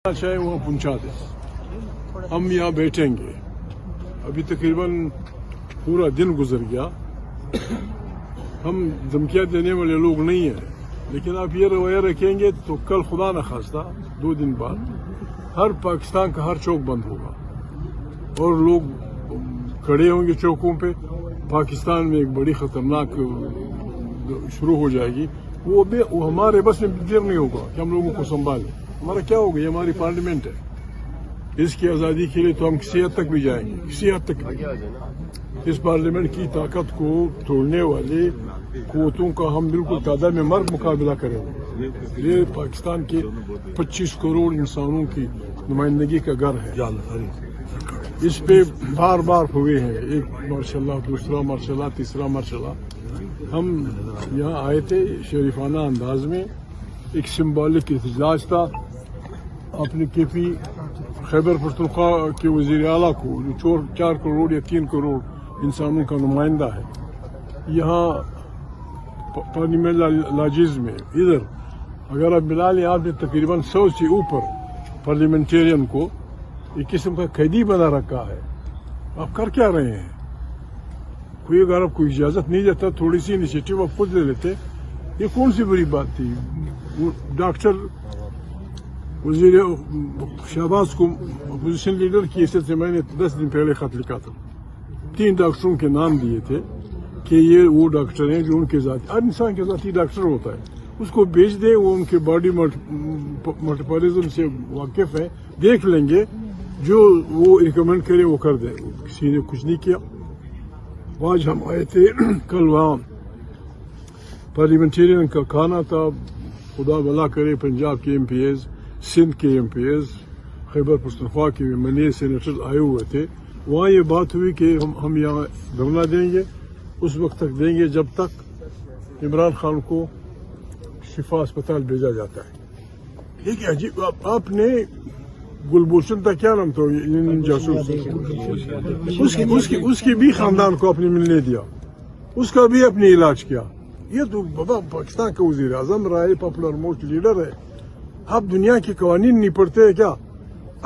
चाहे वहाँ पहुँचा दे। हम यहाँ बैठेंगे, अभी तकरीबन पूरा दिन गुजर गया। हम धमकियाँ देने वाले लोग नहीं हैं, लेकिन आप ये रवैया रखेंगे तो कल खुदा न खास्ता 2 दिन बाद हर पाकिस्तान का हर चौक बंद होगा और लोग खड़े होंगे चौकों पे। पाकिस्तान में एक बड़ी खतरनाक शुरू हो जाएगी। वो हमारे बस में देर नहीं होगा कि हम लोगों को संभालें। हमारा क्या होगा, ये हमारी पार्लियामेंट है। इसकी आज़ादी के लिए तो हम किसी हद तक भी जाएंगे, किसी हद तक। इस पार्लियामेंट की ताकत को तोड़ने वाले कुव्वतों का हम बिल्कुल तादाद में मर्द मुकाबला करेंगे। ये पाकिस्तान के 25 करोड़ इंसानों की नुमाइंदगी का घर है। इस पे बार बार हुए हैं, एक मार्शल्लाह, दूसरा मार्शल्लाह, तीसरा मार्शल्लाह। हम यहाँ आए थे शरीफाना अंदाज में, एक सिम्बॉलिक एहतजाज था। अपने केपी खैबर पख्तूनख्वा के वज़ीर आला को, जो 4 करोड़ या 3 करोड़ इंसानों का नुमाइंदा है, यहाँ पार्लियामेंट लाजिज में इधर अगर आप मिला लें, आपने तकरीबन 100 से ऊपर पार्लियामेंटेरियन को एक किस्म का कैदी बना रखा है। आप कर क्या रहे हैं? कोई अगर आपको इजाज़त नहीं देता, थोड़ी सी इनिशिएटिव आप खुद ले लेते, ये कौन सी बड़ी बात थी? डॉक्टर वज़ीर शहबाज को अपोजिशन लीडर की हैसियत से मैंने 10 दिन पहले खत लिखा था। 3 डॉक्टरों के नाम दिए थे कि ये वो डॉक्टर हैं जो उनके जाति, हर इंसान के जाति डॉक्टर होता है, उसको भेज दे। वो उनके बॉडी मेटाबॉलिज्म से वाकिफ है, देख लेंगे, जो वो रिकमेंड करे वो कर दे। किसी ने कुछ नहीं किया। आज हम आए थे, कल वहाँ पार्लियामेंटेरियन का खाना था। खुदा भला करे, पंजाब के MPs, सिंध के MPs, खैबर पख्तूनख्वा के मनीर सेनेटर आए हुए थे। वहाँ ये बात हुई कि हम यहाँ धरना देंगे, उस वक्त तक देंगे जब तक इमरान खान को शिफा अस्पताल भेजा जाता है। देखिए अजीब, आपने गुलभूषण था, क्या नाम था जासूस, उसकी भी खानदान को आपने मिलने दिया, उसका भी अपने इलाज किया। ये तो बाबा पाकिस्तान का वज़ीर आज़म रहा है, पॉपुलर मोस्ट लीडर है। आप दुनिया के कवानीन नहीं पढ़ते हैं क्या?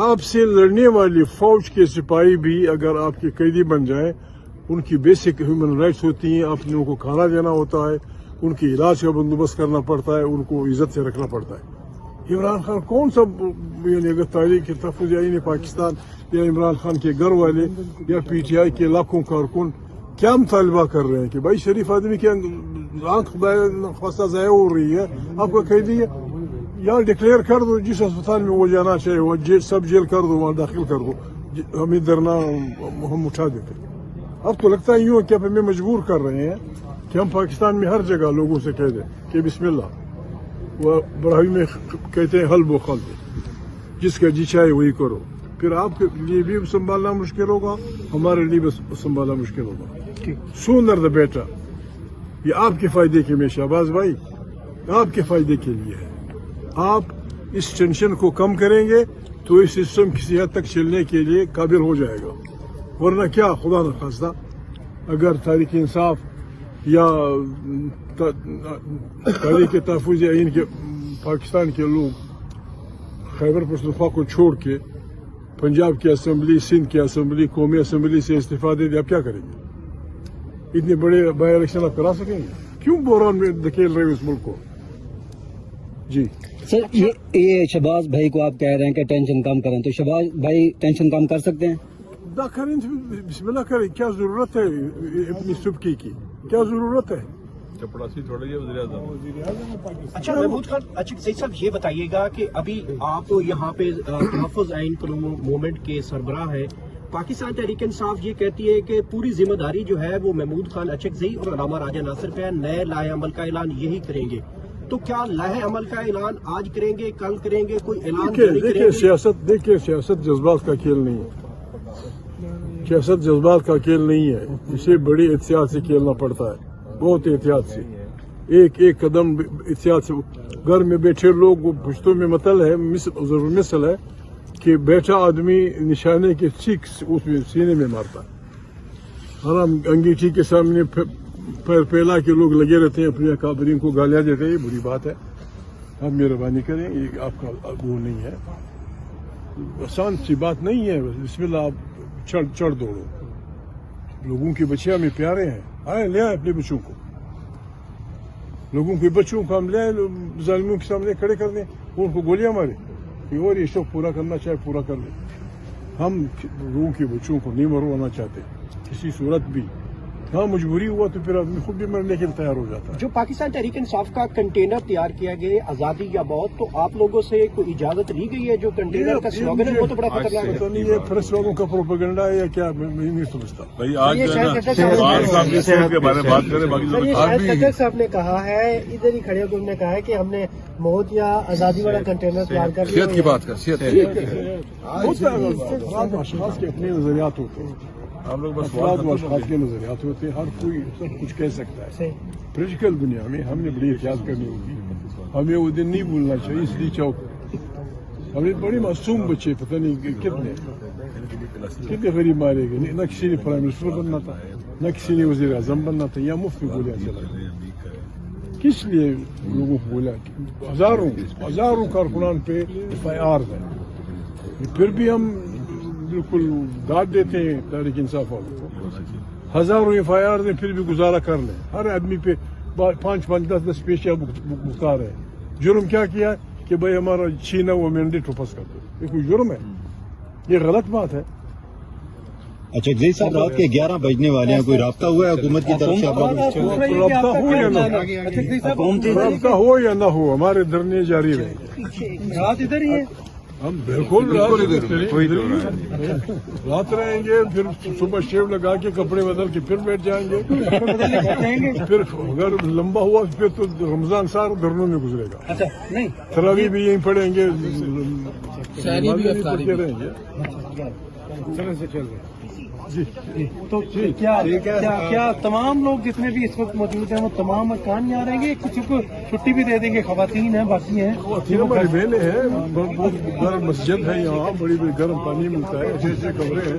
आपसे लड़ने वाली फौज के सिपाही भी अगर आपके कैदी बन जाए, उनकी बेसिक ह्यूमन राइट्स होती हैं। आपने उनको खाना देना होता है, उनके इलाज का बंदोबस्त करना पड़ता है, उनको इज्जत से रखना पड़ता है। इमरान खान कौन सा अगर तारीख के तहफ़्फ़ुज़ पाकिस्तान या इमरान खान के घर वाले या PTI के लाखों कारकुन क्या मुतालबा कर रहे हैं कि भाई शरीफ आदमी की आंख ख्वास्ता ज़ाया हो रही है, आपका कैदी है, यहाँ डिक्लेयर कर दो जिस अस्पताल में वो जाना चाहिए, वो सब जेल कर दो, वहाँ दाखिल कर दो, हमें धरना हम उठा देते। अब तो लगता है यूँ कि आप हमें मजबूर कर रहे हैं कि हम पाकिस्तान में हर जगह लोगों से कह दें कि बिस्मिल्लाह, वो बरहावी में कहते हैं हल वो खल, जिसका जी चाहे वही करो। फिर आपके लिए भी संभालना मुश्किल होगा, हमारे लिए भी संभालना मुश्किल होगा। Sooner the better. ये आपके फायदे के लिए शहबाज भाई, आपके फायदे के लिए है। आप इस टेंशन को कम करेंगे तो इस सिस्टम किसी हद तक चलने के लिए काबिल हो जाएगा। वरना क्या, खुदा न खास्ता, अगर तारीख इंसाफ या तारीख तहफ़्फ़ुज़ आइन के पाकिस्तान के लोग खैबर पख्तूनख्वा को छोड़ के पंजाब की असम्बली, सिंध की असम्बली, कौमी असम्बली से इस्तीफा दे दे, आप क्या करेंगे? इतने बड़े बाई इलेक्शन आप करा सकेंगे? क्यों बहरान में धकेल रहे हो इस मुल्क को? जी सर, ये शहबाज भाई को आप कह रहे हैं कि टेंशन कम करें, तो शहबाज भाई टेंशन कम कर सकते हैं? करें, बिस्मिल्लाह करें। क्या जरूरत है अपनी सुबकी की? क्या जरूरत है? चपड़ासी थोड़ा ही वज़ीर आज़म। अच्छा महमूद खान, अच्छा सही साहब ये बताइएगा कि अभी आप यहाँ पे तहफ़्फ़ुज़ आइन मूवमेंट के सरबराह है। पाकिस्तान तहरीक इंसाफ ये कहती है कि पूरी जिम्मेदारी जो है वो महमूद खान अचकज़ई और अलामा राजा नासिर पे है। नए लाहे अमल का ऐलान यही करेंगे, तो क्या लाहे अमल का ऐलान आज करेंगे, कल करेंगे, कोई ऐलान? देखिए सियासत जज्बात का खेल नहीं है। सियासत जज्बात का खेल नहीं है, इसे बड़ी एहतियात से खेलना पड़ता है, बहुत एहतियात से, एक एक कदम एहतियात से। घर में बैठे लोग, पुश्तों में मतल है, मिसल है कि बैठा आदमी निशाने के चीख उसमें सीने में मारता है। और हम अंगीठी के सामने पैर फैला के लोग लगे रहते हैं, अपने अकाबरीन को गालियां देते हैं। ये बुरी बात है, आप मेहरबानी करें, ये आपका वो नहीं है। آسان سی بات نہیں ہے. بسم اللہ آپ چڑھ دوڑو. لوگوں کے بچے ہمیں پیارے ہیں, آئے لے آئے اپنے بچوں کو. لوگوں کے بچوں کو ہم لے آئے ظالموں کے سامنے کھڑے کر دیں, ان کو گولیاں مارے کہ اور یہ شوق پورا کرنا چاہے پورا کر لیں. ہم لوگوں کے بچوں کو نہیں مروانا چاہتے کسی صورت بھی. ہاں مجبوری ہوا تو پھر آدمی خود بھی مرنے کے لیے تیار ہو جاتا ہے. جو پاکستان تحریک انصاف کا کنٹینر تیار کیا گیا آزادی یا موت, تو آپ لوگوں سے کوئی اجازت لی گئی ہے؟ جو کنٹینر کا سلوگن ہے وہ تو بڑا خطرناک ہے. پتہ نہیں یہ پریس والوں کا پروپیگنڈا ہے یا کیا, میں نہیں سمجھتا. بھائی آج جو ہے نا آج صاحب کی صحت کے بارے میں بات کریں, باقی سر، یہ آج شاہد بھی خٹر صاحب نے کہا ہے, ادھر ہی کھڑے ہو کے انہوں نے کہا ہے کہ ہم نے موت یا آزادی والا کنٹینر تیار کر لیا. صحت کی بات کر, صحت ہوتا ہے, افراد و اشخاص کے اپنے نظریات ہوتے ہیں. آپ لوگ بس افراد و اشخاص کے نظریات ہوتے ہیں. ہر کوئی سب کچھ کہہ سکتا ہے. پولیٹیکل دنیا میں ہم نے بڑی احتیاط کرنی ہوگی. ہمیں وہ دن نہیں بھولنا چاہیے. اس لیے چوک ہمیں بڑے معصوم بچے, پتہ نہیں کتنے غریب مارے گئے. نہ کسی نے پرائم منسٹر بننا تھا, نہ کسی نے وزیر اعظم بننا تھا, یا مفت میں گولیاں چلائی. کس لیے لوگوں کو بولا؟ ہزاروں کارکنان پہ FIR ہے. پھر بھی ہم بالکل داد دیتے ہیں تحریک انصاف والوں کو. ہزاروں FIR ہیں پھر بھی گزارا کر لیں. ہر آدمی پہ 5 10 پیشہ بخار ہے. جرم کیا کیا کہ بھائی ہمارا چھینا ہوا مینڈیٹ واپس کر دو. یہ کوئی جرم ہے؟ یہ غلط بات ہے. اچھا جی صاحب, رات کے 11 بجنے والے ہیں, کوئی رابطہ ہوا ہے حکومت کی طرف سے؟ رابطہ ہو یا نہ ہو یا نہ ہو, ہمارے دھرنے جاری رہیں گے. رات ادھر ہی ہے, ہم بالکل رات رہیں گے, پھر صبح شیو لگا کے کپڑے بدل کے پھر بیٹھ جائیں گے. پھر اگر لمبا ہوا پھر تو رمضان سار دھرنوں میں گزرے گا. اچھا نہیں, تراویح بھی یہیں پڑھیں گے, پڑھتے رہیں گے. تو کیا تمام لوگ جتنے بھی اس وقت موجود ہیں وہ تمام ارکان یہاں رہیں گے؟ کسی کو چھٹی بھی دے دیں گے؟ خواتین ہیں, باقی ہیں, ہماری بہنیں ہیں. بہت گرم مسجد ہے یہاں, بڑی گرم پانی ملتا ہے, اچھے اچھے کمرے ہیں.